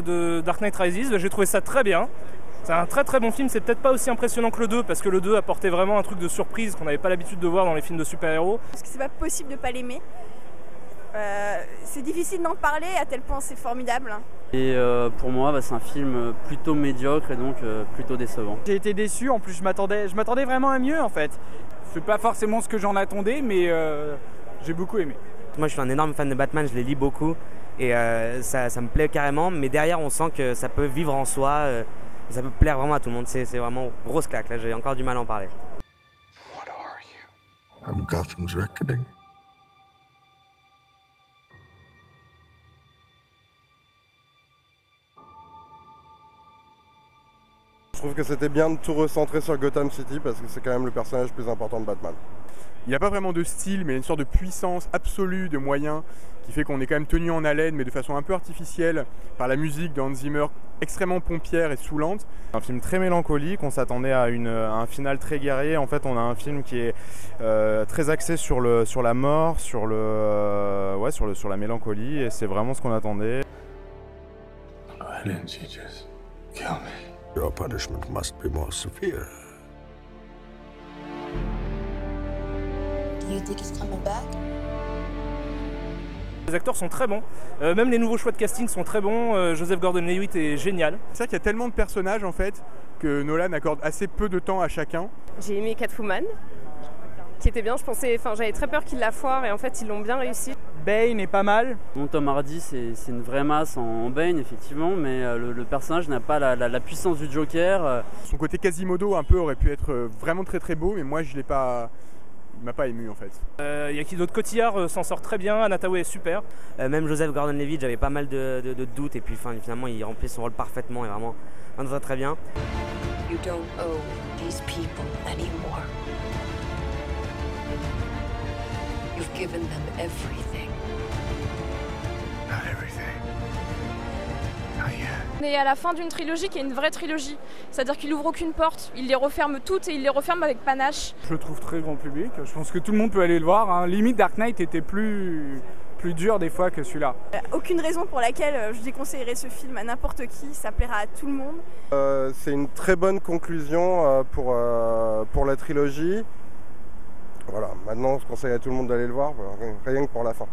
De Dark Knight Rises, j'ai trouvé ça très bien. C'est un très très bon film, c'est peut-être pas aussi impressionnant que le 2 parce que le 2 apportait vraiment un truc de surprise qu'on n'avait pas l'habitude de voir dans les films de super-héros. Parce que c'est pas possible de pas l'aimer. C'est difficile d'en parler à tel point c'est formidable. Et pour moi, c'est un film plutôt médiocre et donc plutôt décevant. J'ai été déçu, en plus je m'attendais vraiment à mieux en fait. C'est pas forcément ce que j'en attendais, mais j'ai beaucoup aimé. Moi je suis un énorme fan de Batman, je les lis beaucoup et ça me plaît carrément, mais derrière on sent que ça peut vivre en soi, et ça peut plaire vraiment à tout le monde, c'est vraiment grosse claque, là j'ai encore du mal à en parler. What are you? I'm Gotham's Reckoning. Je trouve que c'était bien de tout recentrer sur Gotham City parce que c'est quand même le personnage le plus important de Batman. Il n'y a pas vraiment de style, mais une sorte de puissance absolue de moyens qui fait qu'on est quand même tenu en haleine, mais de façon un peu artificielle, par la musique d'Hans Zimmer, extrêmement pompière et saoulante. Un film très mélancolique, on s'attendait à un final très guerrier. En fait, on a un film qui est très axé sur la mort, sur la mélancolie, et c'est vraiment ce qu'on attendait. Why didn't you just kill me? Your punishment must be more severe. Do you think he's coming back? Les acteurs sont très bons, même les nouveaux choix de casting sont très bons. Joseph Gordon-Levitt est génial. C'est vrai qu'il y a tellement de personnages en fait que Nolan accorde assez peu de temps à chacun. J'ai aimé Catwoman, qui était bien, j'avais très peur qu'il la foire et en fait ils l'ont bien réussi. Bane est pas mal. Bon, Tom Hardy, c'est une vraie masse en Bane, effectivement, mais le personnage n'a pas la puissance du Joker. Son côté Quasimodo un peu aurait pu être vraiment très très beau, mais moi je l'ai pas... Il m'a pas ému en fait. Y a qui d'autre? Cotillard s'en sort très bien, Anna Thaoué est super. Même Joseph Gordon-Levitt, j'avais pas mal de doutes et puis finalement il remplit son rôle parfaitement et vraiment très bien. You don't owe these people anymore. You've given them everything. Not everything. Not yet. On est à la fin d'une trilogie qui est une vraie trilogie. C'est-à-dire qu'il ouvre aucune porte, il les referme toutes et il les referme avec panache. Je le trouve très grand public, je pense que tout le monde peut aller le voir. Hein. Limite Dark Knight était plus dur des fois que celui-là. Aucune raison pour laquelle je déconseillerais ce film à n'importe qui, ça plaira à tout le monde. C'est une très bonne conclusion pour la trilogie. Voilà, maintenant je conseille à tout le monde d'aller le voir, rien que pour la fin.